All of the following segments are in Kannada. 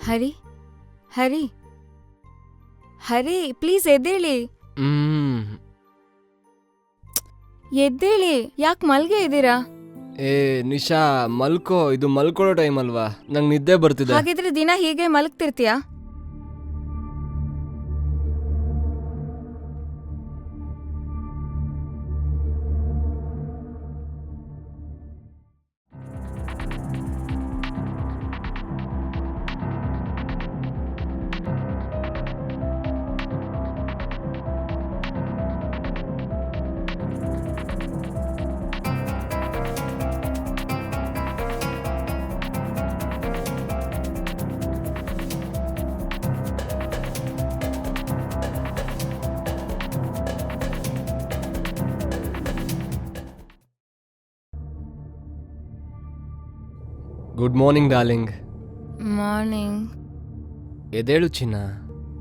ಹರಿ ಹರಿ ಹರಿ ಪ್ಲೀಸ್ ಎದ್ದೇಳಿ. ಎದ್ದೇಳಿ, ಯಾಕೆ ಮಲ್ಗೆ ಇದ್ದೀರಾ? ಏ ನಿಶಾ, ಮಲ್ಕೋ. ಇದು ಮಲ್ಕೊಳ್ಳೋ ಟೈಮ್ ಅಲ್ವಾ? ನಂಗೆ ನಿದ್ದೆ ಬರ್ತಿದೆ. ಹಾಗಿದ್ರೆ ದಿನ ಹೀಗೆ ಮಲಗ್ತಿರ್ತೀಯಾ? Good morning darling. ಮಾರ್ನಿಂಗ್. ಎದೇಳು ಚಿನ್ನ,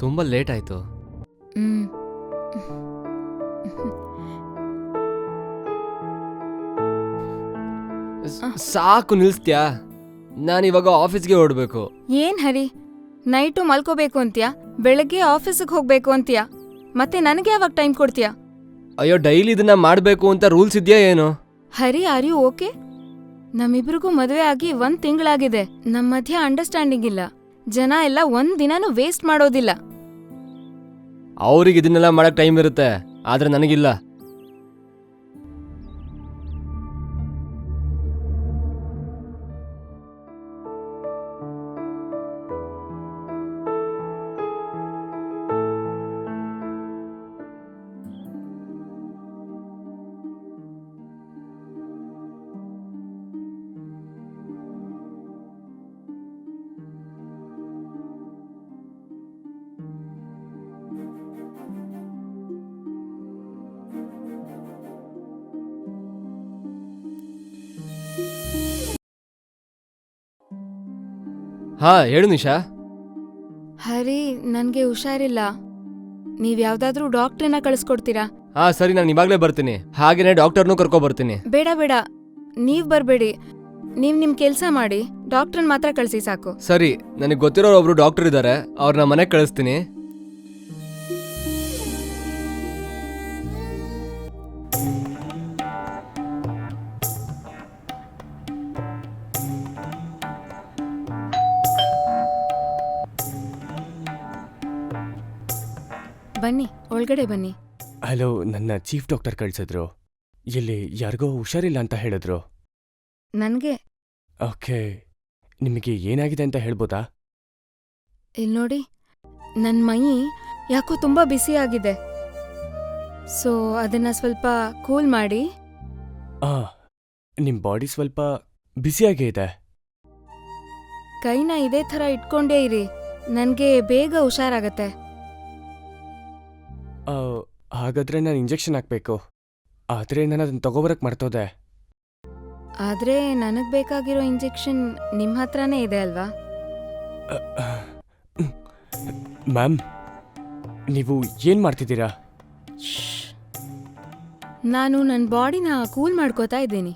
ತುಂಬ ಲೇಟ್ ಆಯ್ತು. ಸಾಕು, ನಿಲ್ಸ್ತ್ಯಾ? ನಾನಿವಾಗ ಆಫೀಸ್ಗೆ ಹೊರಡ್ಬೇಕು. ಏನ್ ಹರಿ, ನೈಟು ಮಲ್ಕೋಬೇಕು ಅಂತ್ಯಾ, ಬೆಳಗ್ಗೆ ಆಫೀಸಿಗೆ ಹೋಗ್ಬೇಕು ಅಂತ್ಯಾ, ಮತ್ತೆ ನನಗೆ ಯಾವಾಗ ಟೈಮ್ ಕೊಡ್ತೀಯಾ? ಅಯ್ಯೋ, ಡೈಲಿ ಇದನ್ನ ಮಾಡ್ಬೇಕು ಅಂತ ರೂಲ್ಸ್ ಇದೆಯಾ ಏನು? ಹರಿ, ಆರ್ ಯು ಓಕೆ? ನಮ್ಮಿಬ್ರಿಗೂ ಮದುವೆ ಆಗಿ 1 ತಿಂಗಳಾಗಿದೆ. ನಮ್ಮ ಮಧ್ಯ ಅಂಡರ್ಸ್ಟ್ಯಾಂಡಿಂಗ್ ಇಲ್ಲ. ಜನ ಎಲ್ಲ 1 ದಿನಾನು ವೇಸ್ಟ್ ಮಾಡೋದಿಲ್ಲ. ಅವ್ರಿಗೆ ಇದನ್ನೆಲ್ಲ ಮಾಡಕ್ ಟೈಮ್ ಇರುತ್ತೆ, ಆದ್ರೆ ನನಗಿಲ್ಲ. ಹಾ, ಹೇಳು ನಿಶಾ. ಹರಿ, ನನ್ಗೆ ಹುಷಾರಿಲ್ಲ. ನೀವ್ ಯಾವ್ದಾದ್ರೂ ಡಾಕ್ಟ್ರನ್ನ ಕಳಿಸ್ಕೊಡ್ತೀರಾ? ಹಾ ಸರಿ, ನಾನು ಇವಾಗ್ಲೇ ಬರ್ತೀನಿ. ಹಾಗೇನೆ ಡಾಕ್ಟರ್ನೂ ಕರ್ಕೊ ಬರ್ತೀನಿ. ಬೇಡ ಬೇಡ, ನೀವ್ ಬರ್ಬೇಡಿ. ನೀವ್ ನಿಮ್ ಕೆಲ್ಸ ಮಾಡಿ, ಡಾಕ್ಟ್ರನ್ ಮಾತ್ರ ಕಳ್ಸಿ ಸಾಕು. ಸರಿ, ನನಗೆ ಗೊತ್ತಿರೋ ಒಬ್ರು ಡಾಕ್ಟರ್ ಇದ್ದಾರೆ, ಅವ್ರನ್ನ ಮನೆಗೆ ಕಳಿಸ್ತೀನಿ. ಬನ್ನಿ, ಒಳಗಡೆ ಬನ್ನಿ. ಹಲೋ, ನನ್ನ ಚೀಫ್ ಡಾಕ್ಟರ್ ಕಳ್ಸಿದ್ರು. ಇಲ್ಲಿ ಯಾರಿಗೋ ಹುಷಾರಿಲ್ಲ ಅಂತ ಹೇಳಿದ್ರು. ನನ್ಗೆ. ಓಕೆ, ನಿಮಗೆ ಏನಾಗಿದೆ ಅಂತ ಹೇಳ್ಬೋದಾ? ಇಲ್ ನೋಡಿ, ನನ್ ಮೈ ಯಾಕೋ ತುಂಬಾ ಬಿಸಿ ಆಗಿದೆ. ಸೊ ಅದನ್ನ ಸ್ವಲ್ಪ ಕೂಲ್ ಮಾಡಿ. ಆ, ನಿಮ್ ಬಾಡಿ ಸ್ವಲ್ಪ ಬಿಸಿಯಾಗೇ ಇದೆ. ಕೈನ ಇದೇ ಥರ ಇಟ್ಕೊಂಡೇ ಇರಿ, ನನ್ಗೆ ಬೇಗ ಹುಷಾರಾಗತ್ತೆ. ಹಾಗಾದ್ರೆ ನಾನು ಇಂಜೆಕ್ಷನ್ ಹಾಕ್ಬೇಕು, ಆದ್ರೆ ನಾನು ಅದನ್ನ ತಗೋಬರಕ್ ಮರ್ತೋದೆ. ಆದ್ರೆ ನನಗ್ ಬೇಕಾಗಿರೋ ಇಂಜೆಕ್ಷನ್ ನಿಮ್ ಹತ್ರನೇ ಇದೆ ಅಲ್ವಾ? ಮ್ಯಾಮ್, ನೀವು ಏನ್ ಮಾಡ್ತಿದ್ದೀರಾ? ನಾನು ನನ್ನ ಬಾಡಿನ ಕೂಲ್ ಮಾಡ್ಕೋತಾ ಇದ್ದೀನಿ.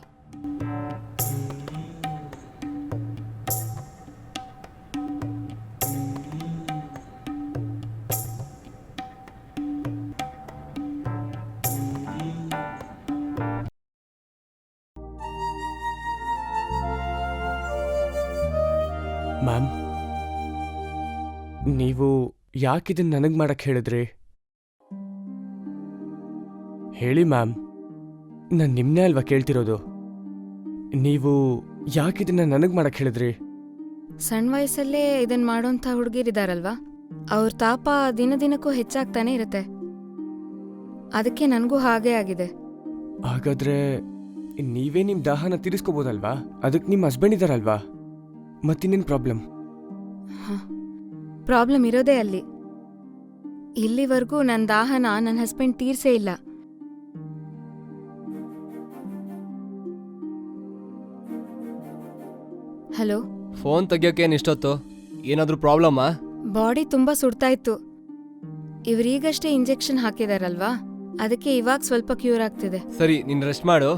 ಮ್ಯಾಮ್, ನೀವು ಯಾಕಿದನ್ನ ನನಗ್ ಮಾಡಕ್ ಹೇಳಿದ್ರಿ? ಹೇಳಿ ಮ್ಯಾಮ್, ನಾನು ನಿಮ್ನೇ ಅಲ್ವಾ ಕೇಳ್ತಿರೋದು. ನೀವು ಯಾಕಿದನ್ನ ನನಗ್ ಮಾಡಕ್ ಹೇಳಿದ್ರಿ? ಸಣ್ಣ ವಯಸ್ಸಲ್ಲೇ ಇದನ್ ಮಾಡೋಂಥ ಹುಡುಗಿರಿದಾರಲ್ವಾ, ಅವ್ರ ತಾಪ ದಿನದಿನಕ್ಕೂ ಹೆಚ್ಚಾಗ್ತಾನೆ ಇರುತ್ತೆ. ಅದಕ್ಕೆ ನನಗೂ ಹಾಗೇ ಆಗಿದೆ. ಹಾಗಾದ್ರೆ ನೀವೇ ನಿಮ್ ದಾಹನ ತೀರಿಸ್ಕೋಬೋದಲ್ವಾ? ಅದಕ್ಕೆ ನಿಮ್ ಹಸ್ಬೆಂಡ್ ಇದಾರಲ್ವಾ? ಮತ್ತಿನ್ನೇನು ಪ್ರಾಬ್ಲಮ್? ಪ್ರಾಬ್ಲಮ್ ಇರೋದೇ ಅಲ್ಲಿ. ಇಲ್ಲಿವರೆಗೂ ನನ್ನ ದಾಹನ ನನ್ನ ಹಸ್ಬೆಂಡ್ ತೀರ್ಸೇ ಇಲ್ಲ. ಹಲೋ, ಫೋನ್ ತೆಗಿಯೋಕೇನು ಇಷ್ಟೊತ್ತು? ಏನಾದರೂ ಪ್ರಾಬ್ಲಮ್ಮಾ? ಬಾಡಿ ತುಂಬಾ ಸುಡ್ತಾ ಇತ್ತು. ಇವ್ರೀಗಷ್ಟೇ ಇಂಜೆಕ್ಷನ್ ಹಾಕಿದಾರಲ್ವಾ, ಅದಕ್ಕೆ ಇವಾಗ ಸ್ವಲ್ಪ ಕ್ಯೂರ್ ಆಗ್ತಿದೆ. ಸರಿ, ನೀನು ರೆಸ್ಟ್ ಮಾಡು.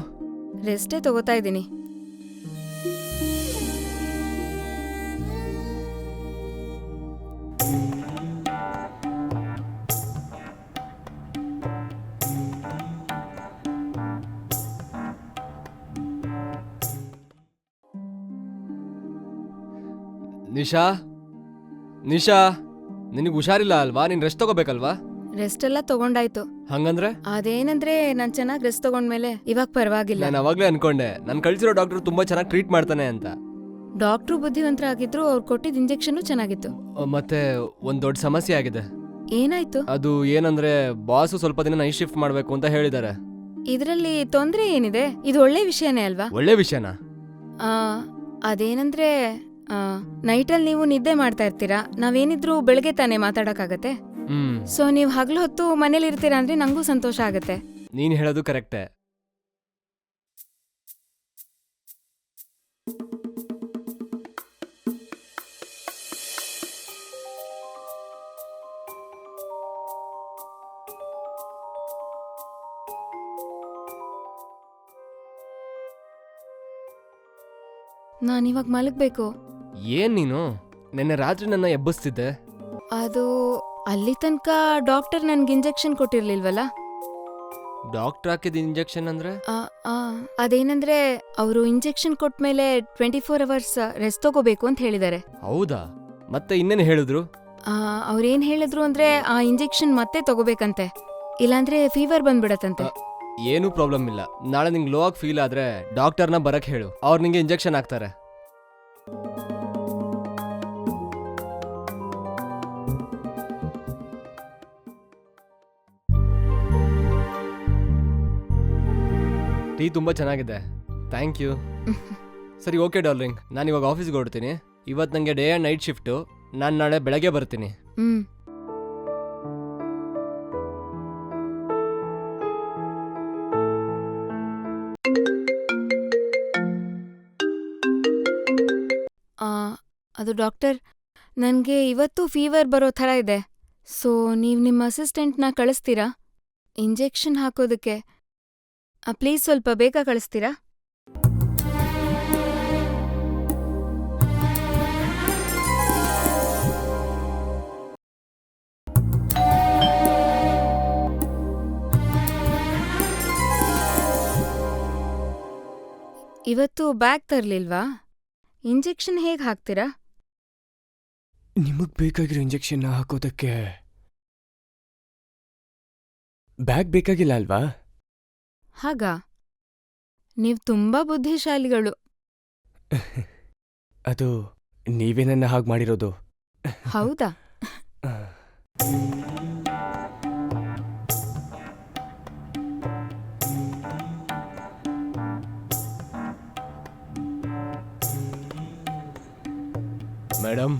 ರೆಸ್ಟೇ ತಗೋತಾ ಇದ್ದೀನಿ. ನಿಶಾ ನಿಶಾ ನಿನಗೆ ಹುಷಾರಿಲ್ಲ ಅಲ್ವಾ? ನೀನ್ ರೆಸ್ಟ್ ತಗೋಬೇಕಲ್ವಾ? ರೆಸ್ಟ್ ಎಲ್ಲ ತಗೊಂಡಾಯ್ತು. ಹಂಗಂದ್ರೆ ಅದೇನಂದ್ರೆ ನಾನ್ ಚೆನ್ನಾಗಿ ರೆಸ್ಟ್ ತಗೊಂಡ್ಮೇಲೆ ಇವಾಗ ಪರವಾಗಿಲ್ಲ. ನಾನು ಅವಾಗ್ಲೇ ಅನ್ಕೊಂಡೆ ನನ್ ಕಳ್ಸಿರೋ ಡಾಕ್ಟರ್ ತುಂಬಾ ಚೆನ್ನಾಗಿ ಟ್ರೀಟ್ ಮಾಡ್ತಾನೆ ಅಂತ. ಡಾಕ್ಟ್ರು ಬುದ್ಧಿವಂತರಾಗಿದ್ರು, ಅವ್ರು ಕೊಟ್ಟಿದ್ದ ಇಂಜೆಕ್ಷನ್ ಚೆನ್ನಾಗಿತ್ತು. ಮತ್ತೆ ಒಂದ್ ದೊಡ್ಡ ಸಮಸ್ಯೆ ಆಗಿದೆ. ಏನಾಯ್ತು? ಅದು ಏನಂದ್ರೆ ಬಾಸು ಸ್ವಲ್ಪ ದಿನ ನೈಟ್ ಶಿಫ್ಟ್ ಮಾಡ್ಬೇಕು ಅಂತ ಹೇಳಿದ್ದಾರೆ. ಇದ್ರಲ್ಲಿ ತೊಂದ್ರೆ ಏನಿದೆ? ಇದು ಒಳ್ಳೆ ವಿಷಯನೇ ಅಲ್ವಾ? ಒಳ್ಳೆ ವಿಷಯನಾ? ಆ, ಅದೇನಂದ್ರೆ ನೈಟಲ್ಲಿ ನೀವು ನಿದ್ದೆ ಮಾಡ್ತಾ ಇರ್ತೀರಾ, ನಾವೇನಿದ್ರು ಬೆಳಗ್ಗೆ ತಾನೇ ಮಾತಾಡಕ್ಕಾಗತ್ತೆ. ಸೊ ನೀವು ಹಗಲು ಹೊತ್ತು ಮನೇಲಿ ಇರ್ತೀರಾ ಅಂದ್ರೆ ನಂಗೂ ಸಂತೋಷ ಆಗತ್ತೆ. ನೀನ್ ಹೇಳೋದು ಕರೆಕ್ಟೇ. ನಾನಿವಾಗ ಮಲಗ್ಬೇಕು. ಏನ್ ನೀನು ನಿನ್ನೆ ರಾತ್ರಿ ನನ್ನ ಎಬ್ಬಿಸ್ತಿದ್ದೆ. ಅದು ಅಲ್ಲಿ ತನಕ ಡಾಕ್ಟರ್ ನನ್ಗೆ ಇಂಜೆಕ್ಷನ್ ಕೊಟ್ಟಿರ್ಲಿಲ್ವಲ್ಲ. ಡಾಕ್ಟರ್ ಹಾಕಿದ ಇಂಜೆಕ್ಷನ್ ಅಂದ್ರೆ? ಅದೇನಂದ್ರೆ ಅವರು ಇಂಜೆಕ್ಷನ್ ಕೊಟ್ಮೇಲೆ 24 ಅವರ್ಸ್ ರೆಸ್ಟ್ ತಗೋಬೇಕು ಅಂತ ಹೇಳಿದ್ದಾರೆ. ಹೌದಾ? ಮತ್ತೆ ಇನ್ನೇನು ಹೇಳಿದ್ರು? ಅವ್ರೇನ್ ಹೇಳಿದ್ರು ಅಂದ್ರೆ ಆ ಇಂಜೆಕ್ಷನ್ ಮತ್ತೆ ತಗೋಬೇಕಂತೆ, ಇಲ್ಲಾಂದ್ರೆ ಫೀವರ್ ಬಂದ್ಬಿಡತ್ತಂತೆ. ಏನೂ ಪ್ರಾಬ್ಲಮ್ ಇಲ್ಲ. ನಾಳೆ ನಿಂಗೆ ಲೋ ಆಗಿ ಫೀಲ್ ಆದ್ರೆ ಡಾಕ್ಟರ್ನ ಬರಕ್ ಹೇಳು, ಅವ್ರು ನಿಂಗೆ ಇಂಜೆಕ್ಷನ್ ಹಾಕ್ತಾರೆ. ಟೀ ತುಂಬಾ ಚೆನ್ನಾಗಿದೆ, ಥ್ಯಾಂಕ್ ಯು. ಸರಿ, ಓಕೆ ಡಾರ್ಲಿಂಗ್, ನಾನು ಇವಾಗ ಆಫೀಸ್ಗೆ ಹೊರಡ್ತೀನಿ. ಇವತ್ತು ನನಗೆ ಡೇ ಆ್ಯಂಡ್ ನೈಟ್ ಶಿಫ್ಟು. ನಾನು ನಾಳೆ ಬೆಳಗ್ಗೆ ಬರ್ತೀನಿ. ಅದು ಡಾಕ್ಟರ್, ನನಗೆ ಇವತ್ತು ಫೀವರ್ ಬರೋ ಥರ ಇದೆ. ಸೊ ನೀವು ನಿಮ್ಮ ಅಸಿಸ್ಟೆಂಟ್ನ ಕಳಿಸ್ತೀರಾ ಇಂಜೆಕ್ಷನ್ ಹಾಕೋದಕ್ಕೆ? ಪ್ಲೀಸ್ ಸ್ವಲ್ಪ ಬೇಗ ಕಳಿಸ್ತೀರಾ? ಇವತ್ತು ಬ್ಯಾಗ್ ತರ್ಲಿಲ್ವಾ? ಇಂಜೆಕ್ಷನ್ ಹೇಗೆ ಹಾಕ್ತೀರಾ? ನಿಮಗ್ ಬೇಕಾಗಿರೋ ಇಂಜೆಕ್ಷನ್ ಹಾಕೋದಕ್ಕೆ ಬ್ಯಾಗ್ ಬೇಕಾಗಿಲ್ಲ ಅಲ್ವಾ? ಹಾಗಾ? ನೀವ್ ತುಂಬಾ ಬುದ್ಧಿಶಾಲಿಗಳು. ಅದು ನೀವೇ ನನ್ನ ಹಾಗೆ ಮಾಡಿರೋದು. ಹೌದಾ? ಮೇಡಮ್,